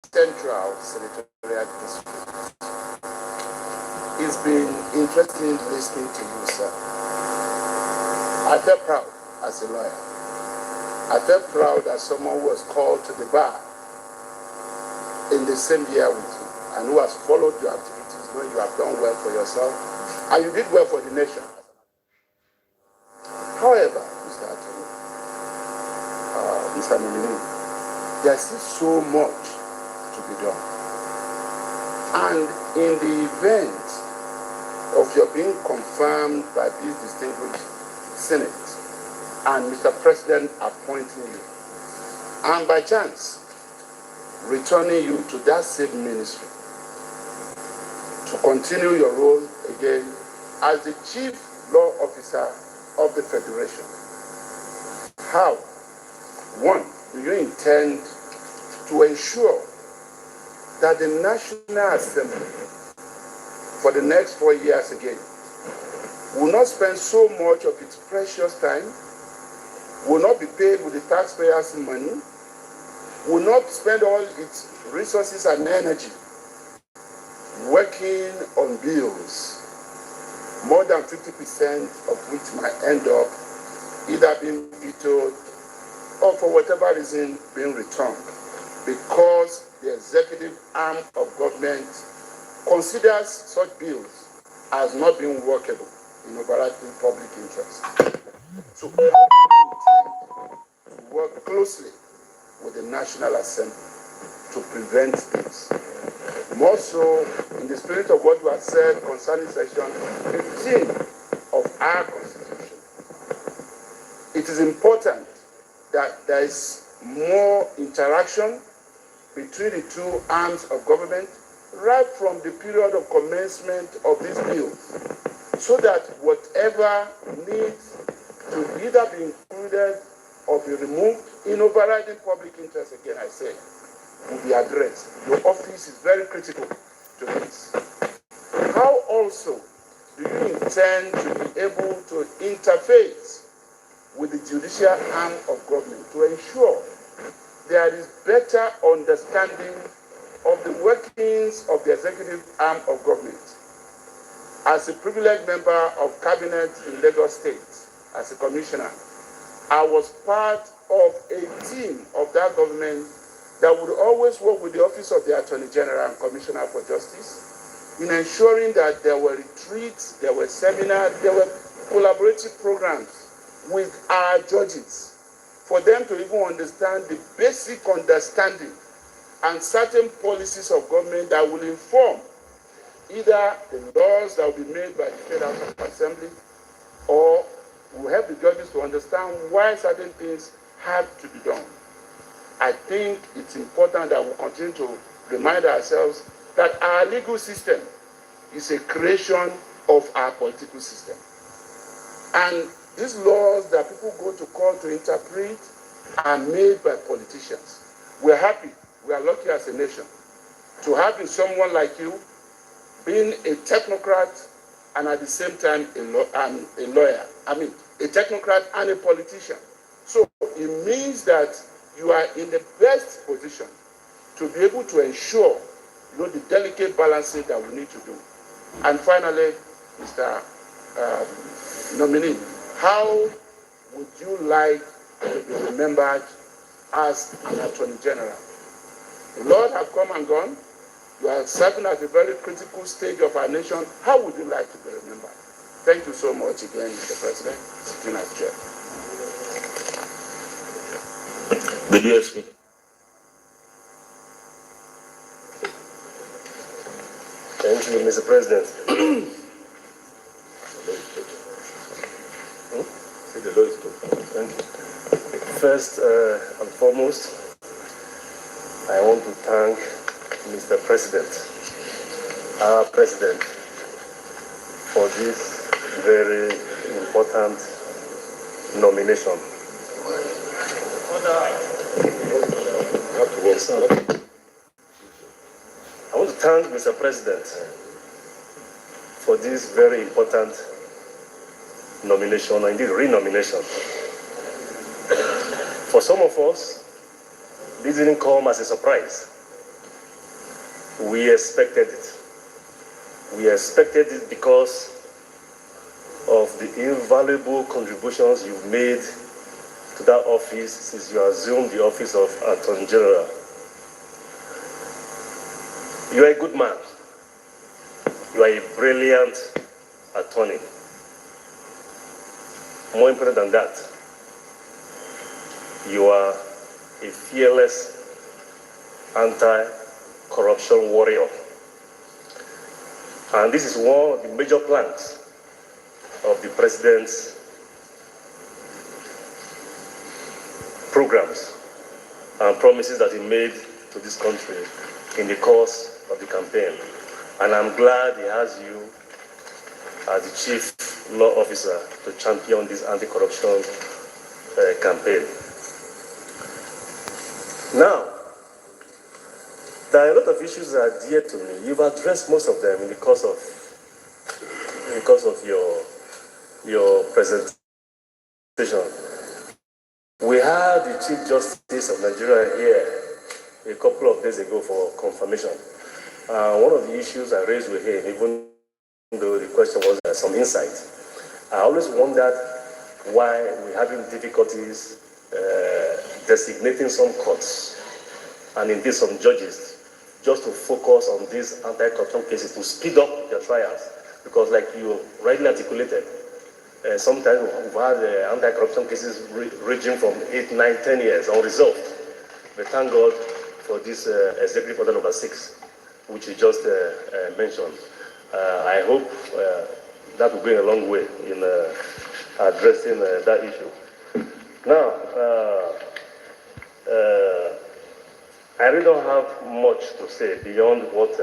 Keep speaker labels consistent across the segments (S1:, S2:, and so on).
S1: Central Senatorial District. It's been interesting listening to you, sir. I felt proud as a lawyer. I felt proud as someone who was called to the bar in the same year with you and who has followed your activities, knowing you have done well for yourself and you did well for the nation. However, Mr. Nominee, there's still so much to be done. And in the event of your being confirmed by this distinguished Senate and Mr. President appointing you, and by chance returning you to that same ministry to continue your role again as the Chief Law Officer of the Federation, how, one, do you intend to ensure that the National Assembly for the next 4 years again will not spend so much of its precious time, will not be paid with the taxpayers' money, will not spend all its resources and energy working on bills, more than 50% of which might end up either being vetoed or for whatever reason being returned, because the executive arm of government considers such bills as not being workable in overriding public interest. So how do you intend to work closely with the National Assembly to prevent this? More so in the spirit of what you have said concerning Section 15 of our Constitution. It is important that there is more interaction between the two arms of government right from the period of commencement of these bills, so that whatever needs to either be included or be removed in overriding public interest, again I say, will be addressed. Your office is very critical to this. How also do you intend to be able to interface with the judicial arm of government to ensure there is better understanding of the workings of the executive arm of government? As a privileged member of cabinet in Lagos State, as a commissioner, I was part of a team of that government that would always work with the Office of the Attorney General and Commissioner for Justice in ensuring that there were retreats, there were seminars, there were collaborative programs with our judges for them to even understand the basic understanding and certain policies of government that will inform either the laws that will be made by the Federal Assembly or will help the judges to understand why certain things have to be done. I think it's important that we continue to remind ourselves that our legal system is a creation of our political system. And these laws that people go to court to interpret are made by politicians. We're happy, we are lucky as a nation to have someone like you being a technocrat and at the same time a lawyer. I mean, a technocrat and a politician. So it means that you are in the best position to be able to ensure, the delicate balancing that we need to do. And finally, Mr. Nominee, how would you like to be remembered as an Attorney General? The Lord have come and gone. You are serving at a very critical stage of our nation. How would you like to be remembered? Thank you so much again, Mr. President, sitting as chair.
S2: The DSP.
S3: Thank you, Mr. President. Thank you. First and foremost, I want to thank Mr. President, our President, for this very important nomination. I want to thank Mr. President for this very important nomination, or indeed renomination. For some of us, this didn't come as a surprise. We expected it. We expected it because of the invaluable contributions you've made to that office since you assumed the office of Attorney General. You are a good man. You are a brilliant attorney. More important than that, you are a fearless anti-corruption warrior. And this is one of the major planks of the President's programs and promises that he made to this country in the course of the campaign. And I'm glad he has you as the chief law officer to champion this anti-corruption campaign. Now, there are a lot of issues that are dear to me. You've addressed most of them in the course of your presentation. We had the Chief Justice of Nigeria here a couple of days ago for confirmation. One of the issues I raised with him, even though the question was some insight, I always wondered why we're having difficulties designating some courts and indeed some judges just to focus on these anti-corruption cases to speed up their trials. Because like you rightly articulated, sometimes we've had anti-corruption cases ranging from 8, 9, 10 years unresolved. But thank God for this Executive Order number 6, which you just mentioned. I hope that will go a long way in addressing that issue. Now, I really don't have much to say beyond what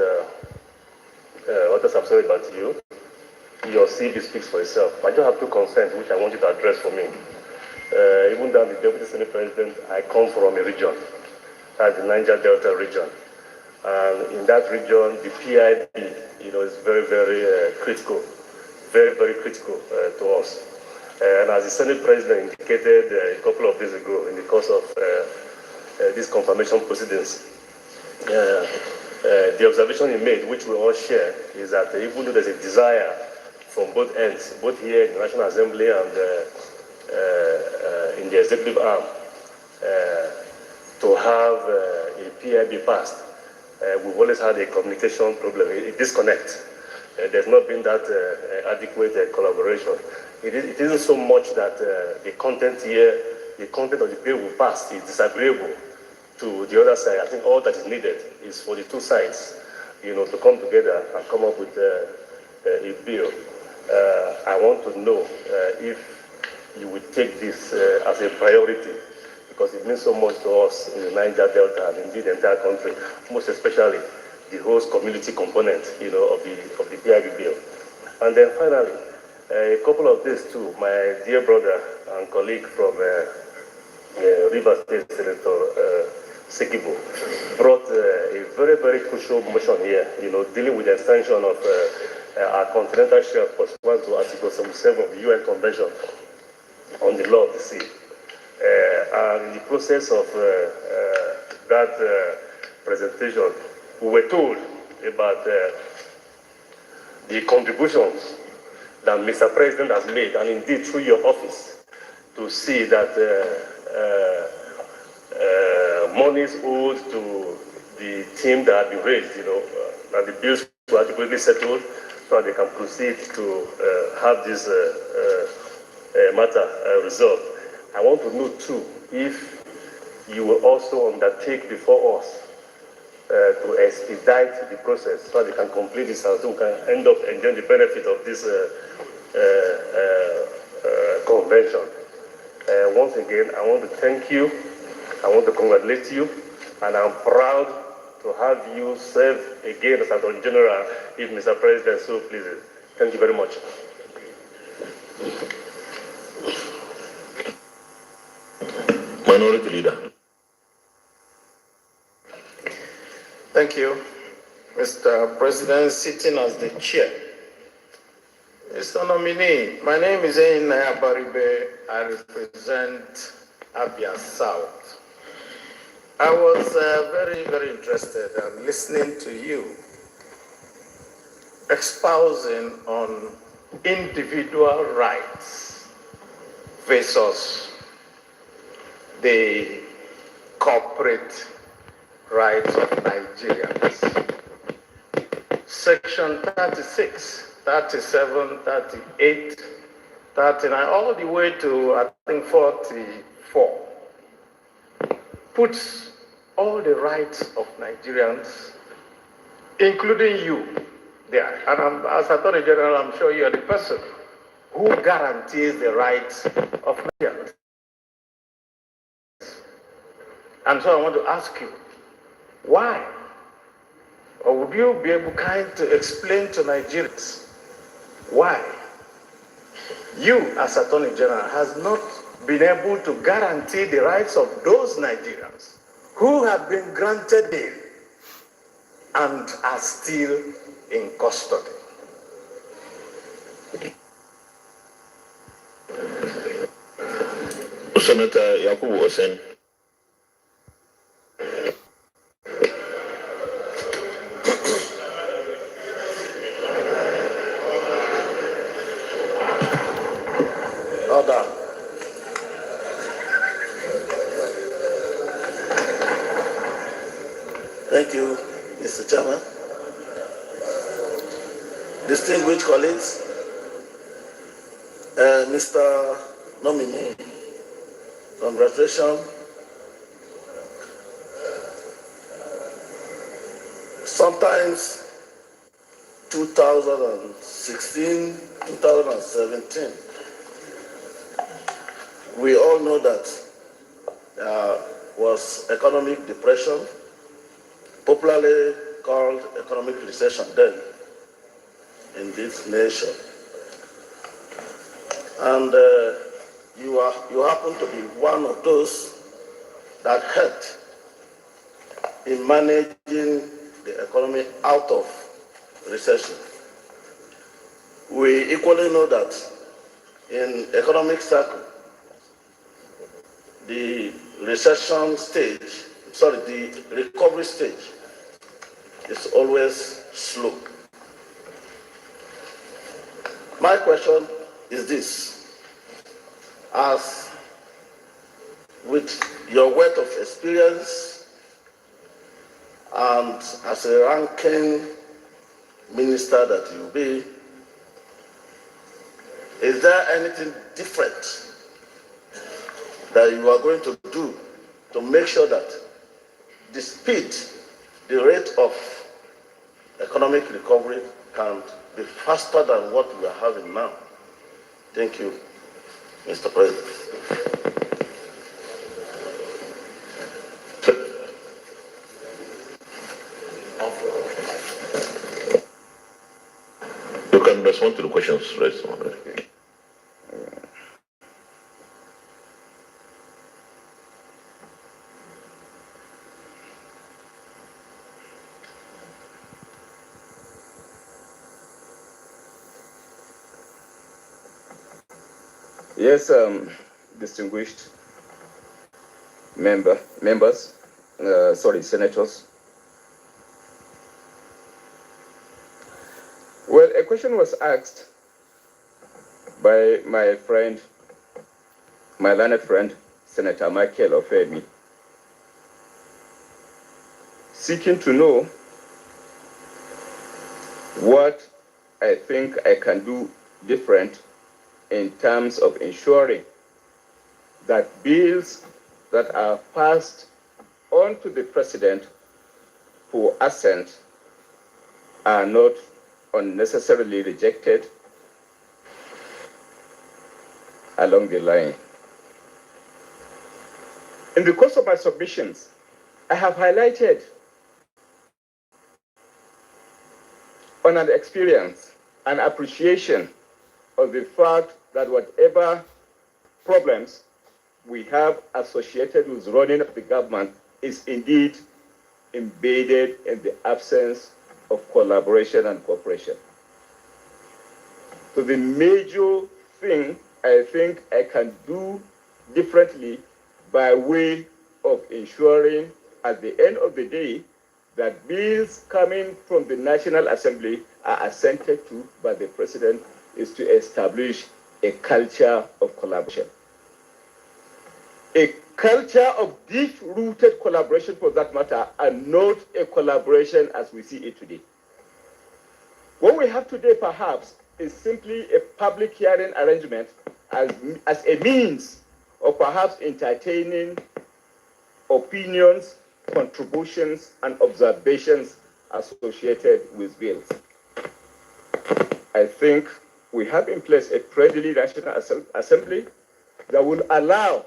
S3: others have said about you. Your CV speaks for itself. I just have 2 concerns which I want you to address for me. Even though I'm the Deputy Senate President, I come from a region, that's the Niger Delta region. And in that region, the PIB, is very, very critical, very, very critical to us. And as the Senate President indicated a couple of days ago in the course of these confirmation proceedings, the observation he made, which we all share, is that even though there's a desire from both ends, both here in the National Assembly and in the executive arm, to have a PIB passed, we've always had a communication problem, a disconnect. There's not been that adequate collaboration. It isn't so much that the content here, the content of the bill we passed is disagreeable to the other side. I think all that is needed is for the 2 sides, to come together and come up with a bill. I want to know if you would take this as a priority, because it means so much to us in the Niger Delta and indeed the entire country, most especially the host community component, of the PIB bill. And then finally, a couple of days too, my dear brother and colleague from Rivers State, Senator Sekibo, brought a very, very crucial motion here, dealing with the extension of our continental shelf pursuant to Article 77 of the UN Convention on the Law of the Sea. And in the process of that presentation, we were told about the contributions that Mr. President has made, and indeed through your office, to see that monies owed to the team that have been raised, that the bills were adequately settled so that they can proceed to have this matter resolved. I want to know too if you will also undertake before us to expedite the process so that they can complete this and so we can end up enjoying the benefit of this convention. Once again, I want to thank you, I want to congratulate you, and I'm proud to have you serve again as Attorney General if Mr. President so pleases. Thank you very much.
S2: Minority Leader.
S1: Thank you, Mr. President, sitting as the chair. Mr. Nominee, my name is Abaribe. I represent Abia South. I was very, very interested in listening to you espousing on individual rights versus the corporate rights of Nigerians. Section 36, 37, 38, 39, all the way to, I think, 44, puts all the rights of Nigerians, including you, there. And as Attorney General, I'm sure you're the person who guarantees the rights of Nigerians. And so I want to ask you, why? Or would you be able to explain to Nigerians why you, as Attorney General, has not been able to guarantee the rights of those Nigerians who have been granted bail and are still in custody?
S2: Senator Yakubu Hussein.
S1: Order.
S4: Thank you, Mr. Chairman. Distinguished colleagues, Mr. Nominee, congratulations. Sometimes 2016, 2017, we all know that there was economic depression, popularly called economic recession then in this nation. And you happen to be one of those that helped in managing the economy out of recession. We equally know that in economic cycle, the recession stage, the recovery stage is always slow. My question is this: as with your wealth of experience and as a ranking minister that you be, is there anything different that you are going to do to make sure that the speed, the rate of economic recovery can be faster than what we are having now? Thank you, Mr. President.
S2: You can respond to the questions raised.
S5: Yes, distinguished senators. Well, a question was asked by my friend, my learned friend, Senator Michael Ofemi, seeking to know what I think I can do different in terms of ensuring that bills that are passed on to the president for assent are not unnecessarily rejected along the line. In the course of my submissions, I have highlighted on an experience and appreciation of the fact that whatever problems we have associated with running of the government is indeed embedded in the absence of collaboration and cooperation. So the major thing I think I can do differently by way of ensuring at the end of the day, that bills coming from the National Assembly are assented to by the President is to establish a culture of collaboration. A culture of deep-rooted collaboration for that matter, and not a collaboration as we see it today. What we have today perhaps is simply a public hearing arrangement as a means of perhaps entertaining opinions, contributions, and observations associated with bills. I think we have in place a friendly National Assembly that will allow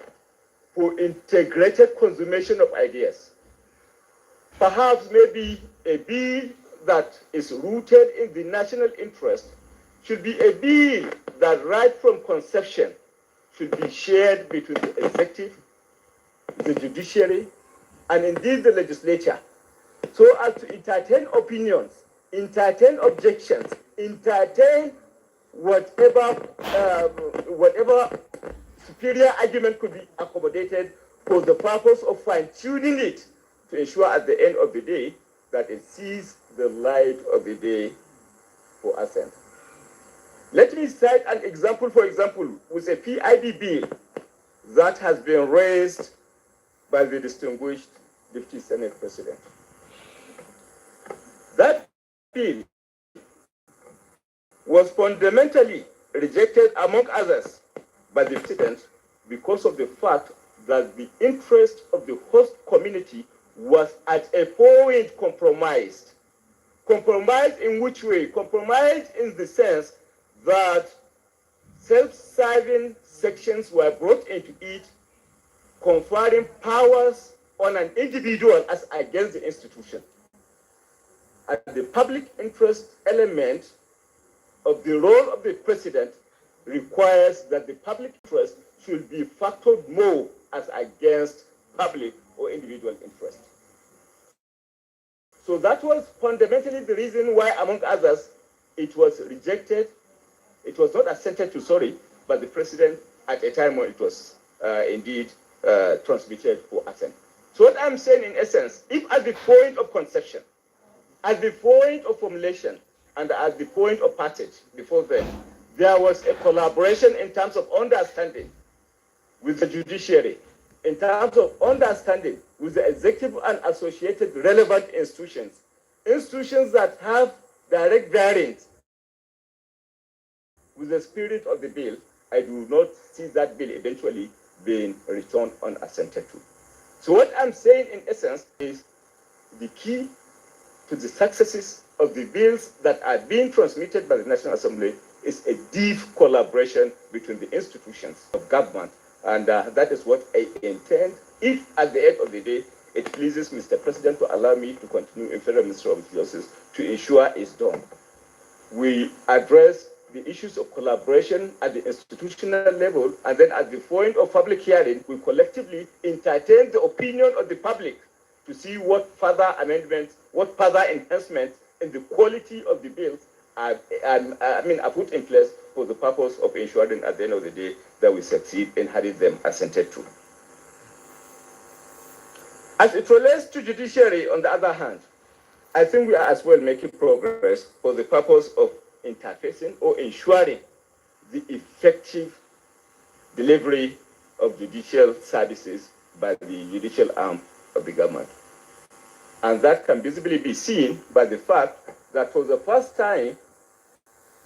S5: for integrated consummation of ideas. Perhaps maybe a bill that is rooted in the national interest should be a bill that right from conception should be shared between the executive, the judiciary, and indeed the legislature, so as to entertain opinions, entertain objections, entertain whatever superior argument could be accommodated for the purpose of fine-tuning it to ensure at the end of the day that it sees the light of the day for assent. Let me cite an example, for example, with a PID bill that has been raised by the distinguished Deputy Senate President. That bill was fundamentally rejected, among others, by the President because of the fact that the interest of the host community was at a point compromised. Compromised in which way? Compromised in the sense that self-serving sections were brought into it, conferring powers on an individual as against the institution. And the public interest element of the role of the President requires that the public interest should be factored more as against public or individual interest. So that was fundamentally the reason why, among others, it was rejected. It was not assented to, sorry, by the President at a time when it was indeed transmitted for assent. So what I'm saying in essence, if at the point of conception, at the point of formulation, and at the point of passage before then, there was a collaboration in terms of understanding with the judiciary, in terms of understanding with the executive and associated relevant institutions, institutions that have direct bearings with the spirit of the bill, I do not see that bill eventually being returned unassented to. So what I'm saying in essence is the key to the successes of the bills that are being transmitted by the National Assembly is a deep collaboration between the institutions of government. And that is what I intend, if at the end of the day, it pleases Mr. President to allow me to continue in Federal Ministry of Justice to ensure it's done. We address the issues of collaboration at the institutional level, and then at the point of public hearing, we collectively entertain the opinion of the public to see what further amendments, what further enhancements in the quality of the bills are put in place for the purpose of ensuring at the end of the day that we succeed in having them assented to. As it relates to judiciary, on the other hand, I think we are as well making progress for the purpose of interfacing or ensuring the effective delivery of judicial services by the judicial arm of the government. And that can visibly be seen by the fact that for the first time,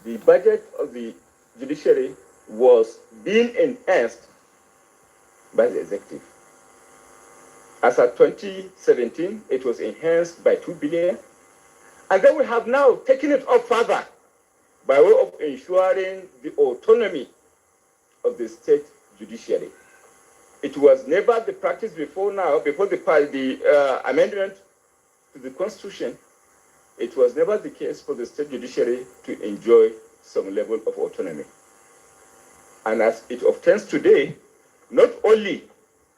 S5: the budget of the judiciary was being enhanced by the executive. As of 2017, it was enhanced by 2 billion. And then we have now taken it up further by way of ensuring the autonomy of the state judiciary. It was never the practice before now, before the amendment to the Constitution, it was never the case for the state judiciary to enjoy some level of autonomy. And as it obtains today, not only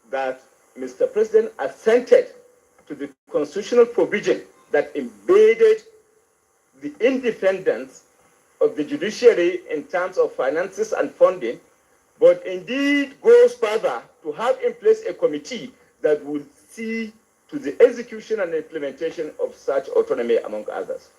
S5: that Mr. President assented to the constitutional provision that embedded the independence of the judiciary in terms of finances and funding, but indeed goes further to have in place a committee that will see to the execution and implementation of such autonomy, among others.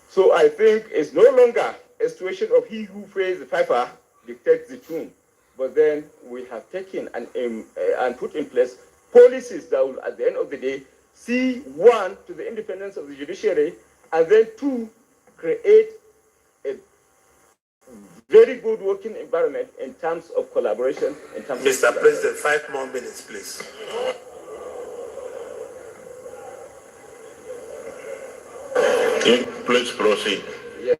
S5: So I think it's no longer a situation of he who plays the fifer dictates the tune, but then we have taken and put in place policies that will, at the end of the day, see, one, to the independence of the judiciary, and then two, create a very good working environment in terms of collaboration.
S6: Mr. President, 5 more minutes, please.
S2: Please proceed.
S5: Yeah.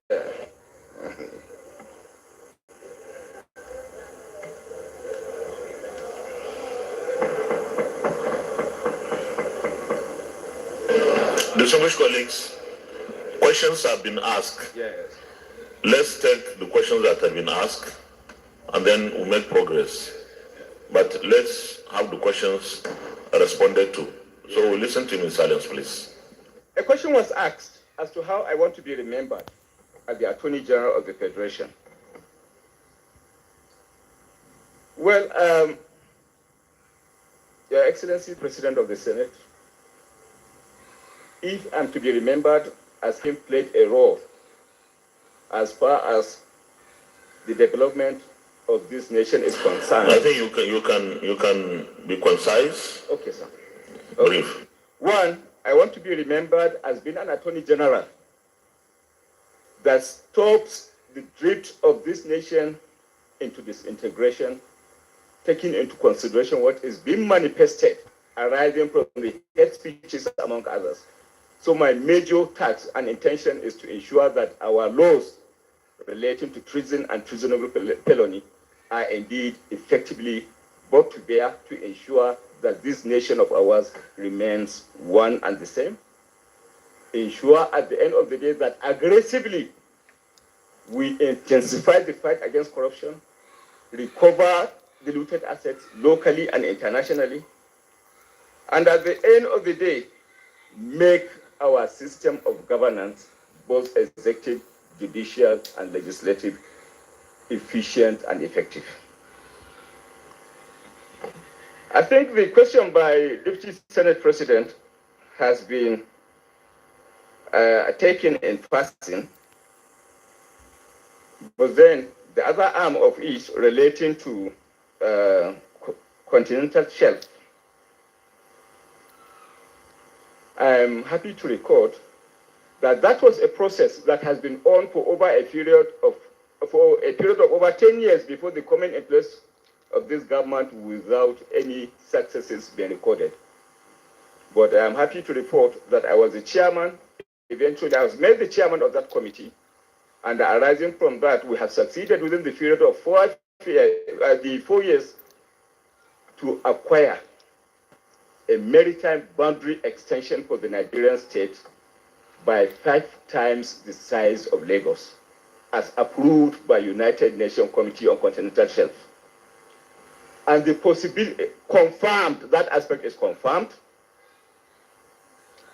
S2: Distinguished colleagues, questions have been asked.
S5: Yes.
S2: Let's take the questions that have been asked and then we'll make progress. But let's have the questions responded to. So we'll listen to him in silence, please.
S5: A question was asked as to how I want to be remembered as the Attorney General of the Federation. Well, Your Excellency, President of the Senate, if I'm to be remembered as having played a role as far as the development of this nation is concerned.
S2: I think you can be concise.
S5: Okay, sir. Okay.
S2: Brief.
S5: One, I want to be remembered as being an Attorney General that stops the drift of this nation into disintegration, taking into consideration what is being manifested arising from the hate speeches, among others. So my major task and intention is to ensure that our laws relating to treason and treasonable felony are indeed effectively brought to bear to ensure that this nation of ours remains one and the same. Ensure at the end of the day that aggressively we intensify the fight against corruption, recover the looted assets locally and internationally, and at the end of the day, make our system of governance, both executive, judicial, and legislative, efficient and effective. I think the question by Deputy Senate President has been taken in passing, but then the other arm of it relating to continental shelf. I'm happy to record that that was a process that has been on for over a period of over 10 years before the coming in place of this government without any successes being recorded. But I am happy to report that I was the chairman. Eventually, I was made the chairman of that committee, and arising from that, we have succeeded within the period of 4 years to acquire a maritime boundary extension for the Nigerian state by 5 times the size of Lagos, as approved by United Nations Committee on Continental Shelf. And the possibility, confirmed, that aspect is confirmed.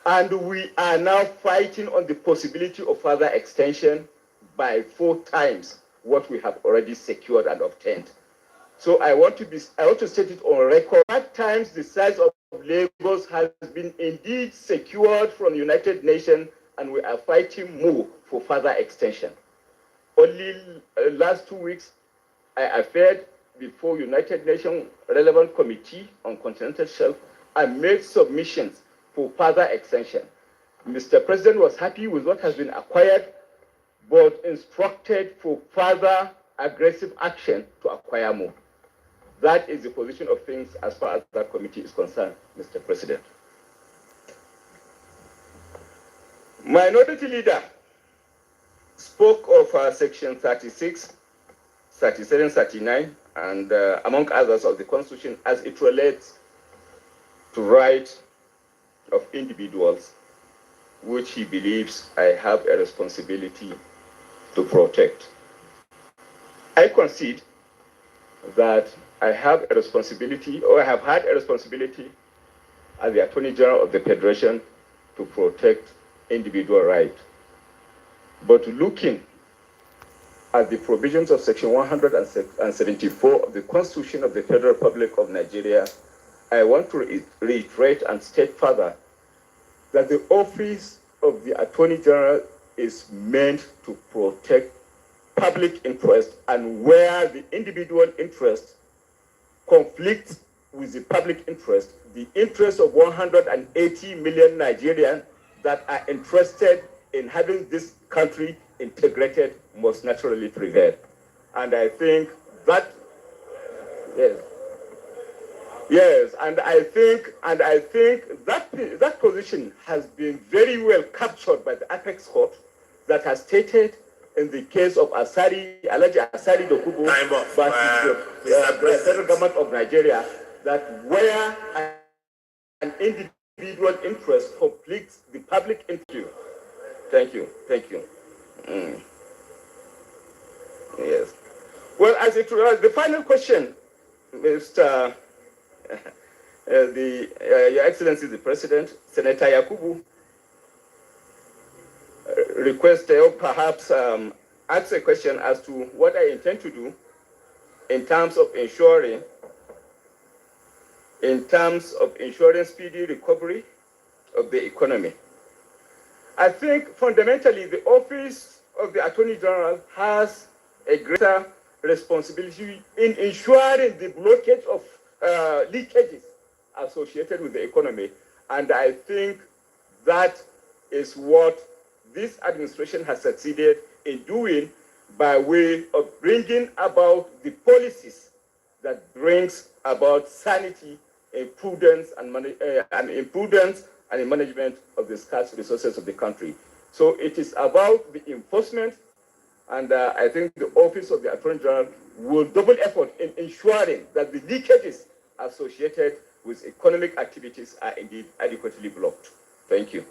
S5: And we are now fighting on the possibility of further extension by 4 times what we have already secured and obtained. So I want to state it on record. 5 times the size of Lagos has been indeed secured from the United Nations, and we are fighting more for further extension. Only last 2 weeks, I appeared before United Nations Relevant Committee on Continental Shelf and made submissions for further extension. Mr. President was happy with what has been acquired, but instructed for further aggressive action to acquire more. That is the position of things as far as that committee is concerned, Mr. President. Minority Leader spoke of Section 36, 37, 39, and among others of the Constitution as it relates to rights of individuals, which he believes I have a responsibility to protect. I concede that I have a responsibility, or I have had a responsibility as the Attorney General of the Federation to protect individual rights. But looking at the provisions of Section 174 of the Constitution of the Federal Republic of Nigeria, I want to reiterate and state further that the office of the Attorney General is meant to protect public interest, and where the individual interest conflicts with the public interest, the interest of 180 million Nigerians that are interested in having this country integrated must naturally prevail. And I think that, yes, and I think that position has been very well captured by the Apex Court that has stated in the case of Alhaji Asari Dokubo versus the federal government of Nigeria, that where an individual interest conflicts the public interest. Thank you. Yes. Well, as it was the final question, Mr. Your Excellency the President, Senator Yakubu, request or perhaps ask a question as to what I intend to do in terms of ensuring speedy recovery of the economy. I think fundamentally the office of the Attorney General has a greater responsibility in ensuring the blockage of leakages associated with the economy. And I think that is what this administration has succeeded in doing by way of bringing about the policies that brings about sanity, prudence, and the management of the scarce resources of the country. So it is about the enforcement, and I think the Office of the Attorney General will double effort in ensuring that the leakages associated with economic activities are indeed adequately blocked. Thank you.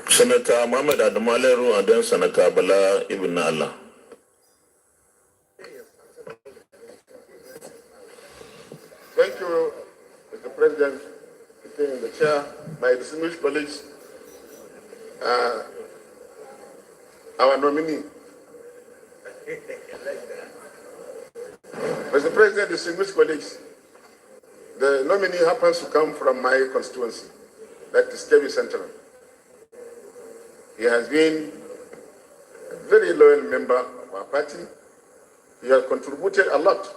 S2: Senator Mohammed Adamaleru and then Senator Bala Ibn Allah.
S1: Thank you, Mr. President, sitting in the chair, my distinguished colleagues, our nominee. Mr. President, distinguished colleagues, the nominee happens to come from my constituency, that is Kebbi Central. He has been a very loyal member of our party. He has contributed a lot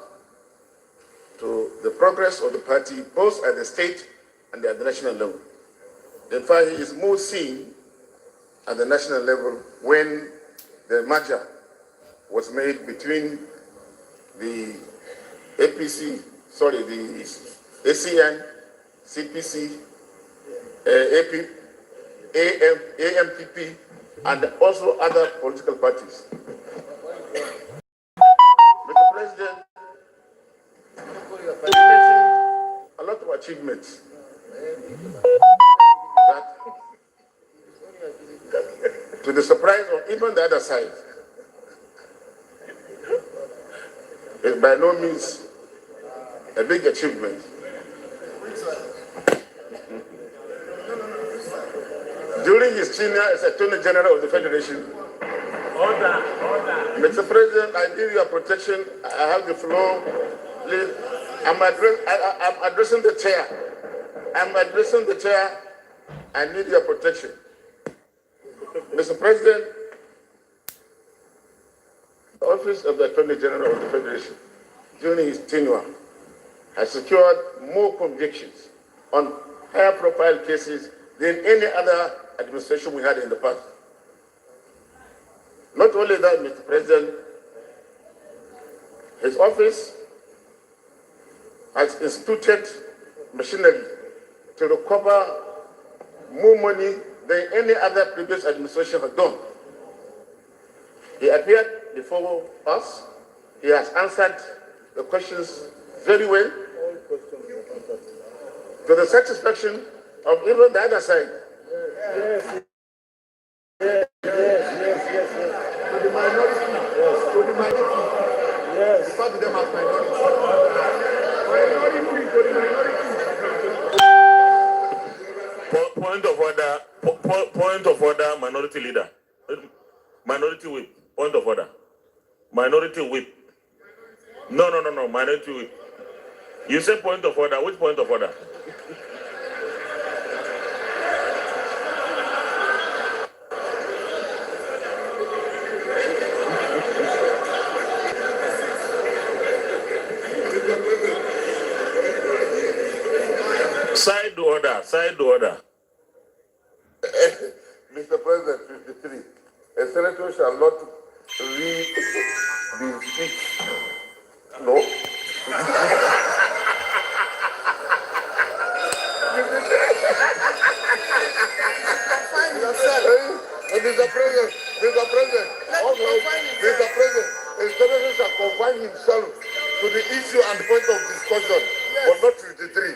S1: to the progress of the party, both at the state and at the national level. In fact, he is more seen at the national level when the merger was made between the the ACN, CPC, AMPP, and also other political parties. Mr. President, you mentioned a lot of achievements that, to the surprise of even the other side, is by no means a big achievement. During his tenure as Attorney General of the Federation, Mr. President, I give you a protection. I have the floor. Please, I'm addressing the chair. I'm addressing the chair. I need your protection. Mr. President, the Office of the Attorney General of the Federation, during his tenure, has secured more convictions on higher profile cases than any other administration we had in the past. Not only that, Mr. President, his office has instituted machinery to recover more money than any other previous administration has done. He appeared before us. He has answered the questions very well, to the satisfaction of even the other side. Yes. To the minority. Yes. To the minority. Yes. Refer to them as minority. Minority to the minority.
S2: Point of order. Point of order. Minority leader. Minority whip. Point of order. Minority whip. No. Minority whip. You said point of order. Which point of order? side order.
S1: Mr. President, 53. A senator shall not read the speech. No. Mr. President, a senator shall confine himself to the issue and point of discussion, but not 53.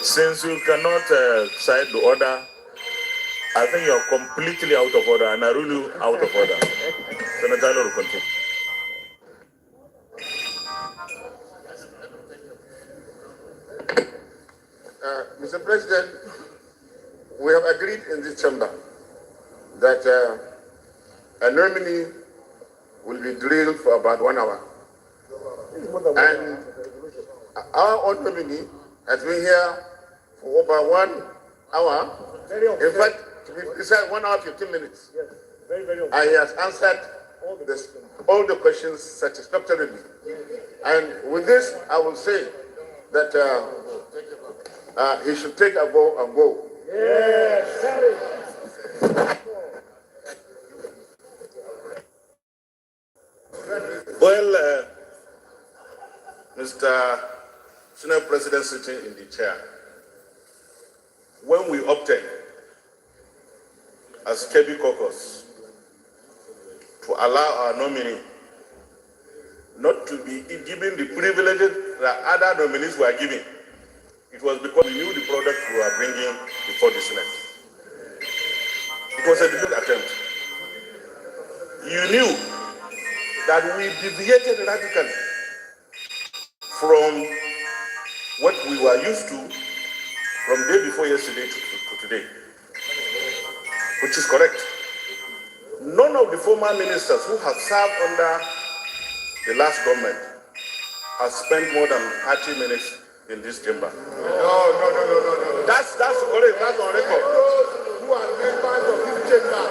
S2: Since you cannot cite the order, I think you are completely out of order, and I rule you out of order. Senator will continue.
S1: Mr. President, we have agreed in this chamber that a nominee will be drilled for about 1 hour. And our own nominee has been here for over 1 hour. In fact, we said 1 hour, 15 minutes.
S3: Yes, very
S1: And he has answered all the questions satisfactorily. And with this, I will say that he should take a vote and go.
S3: Yes, sorry.
S4: Well, Mr. Senate President sitting in the chair, when we opted as Kebbi Caucus to allow our nominee not to be given the privileges that other nominees were given, it was because we knew the product we were bringing before the Senate. It was a deliberate attempt. You knew that we deviated radically from what we were used to from day before yesterday to today, which is correct. None of the former ministers who have served under the last government has spent more than 30 minutes in this chamber.
S1: No.
S4: That's correct. That's on record.
S1: Those who are members of this chamber,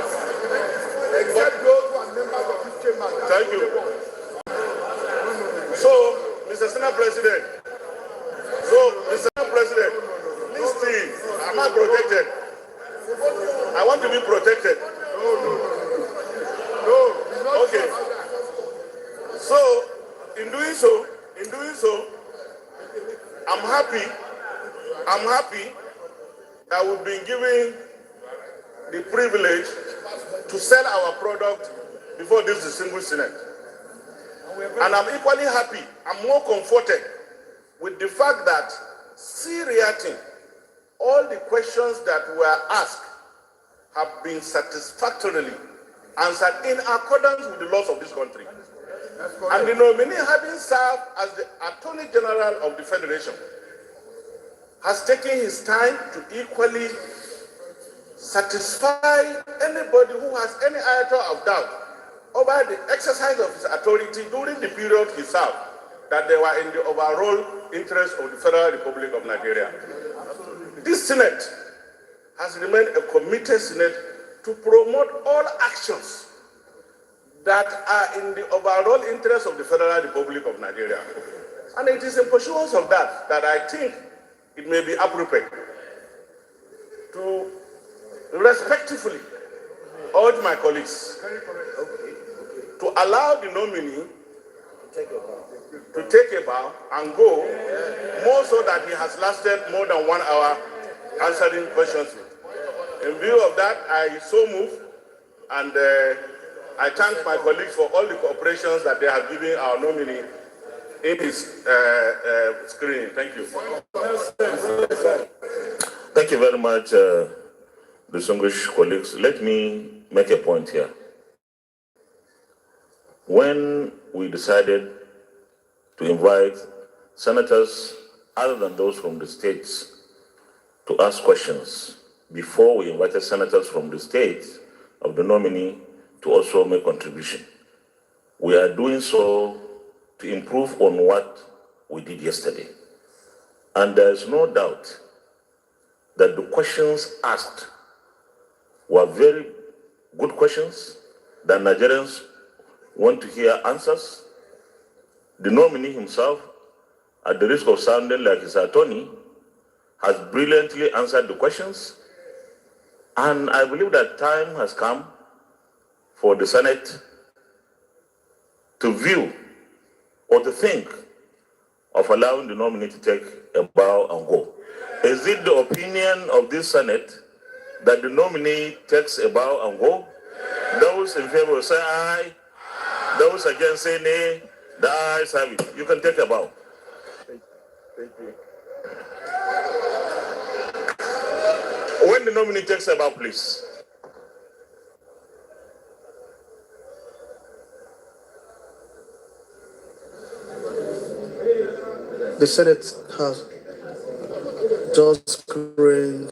S1: except those who are members of this chamber.
S4: Thank you. So, Mr. Senate President, listen, am I protected? I want to be protected.
S1: No.
S4: Okay. So, in doing so, I'm happy that we've been given the privilege to sell our product before this distinguished Senate. And I'm equally happy, I'm more comforted with the fact that seriously, all the questions that were asked have been satisfactorily answered in accordance with the laws of this country. And the nominee, having served as the Attorney General of the Federation, has taken his time to equally satisfy anybody who has any iota of doubt over the exercise of his authority during the period he served, that they were in the overall interest of the Federal Republic of Nigeria. This Senate has remained a committed Senate to promote all actions that are in the overall interest of the Federal Republic of Nigeria. And it is in pursuance of that I think it may be appropriate to respectfully urge my colleagues to allow the nominee to take a bow and go, more so that he has lasted more than 1 hour answering questions. In view of that, I so move, and I thank my colleagues for all the cooperations that they have given our nominee in his screening. Thank you.
S2: Thank you very much, distinguished colleagues. Let me make a point here. When we decided to invite senators other than those from the states to ask questions, before we invited senators from the states of the nominee to also make contribution, we are doing so to improve on what we did yesterday. And there is no doubt that the questions asked were very good questions that Nigerians want to hear answers. The nominee himself at the risk of sounding like his attorney, has brilliantly answered the questions. And I believe that time has come for the Senate to view or to think of allowing the nominee to take a bow and go. Is it the opinion of this Senate that the nominee takes a bow and go? Those in favor say aye. Those against say nay. The ayes have it. You can take a bow.
S5: Thank you.
S2: When the nominee takes a bow, please.
S7: The Senate has just screened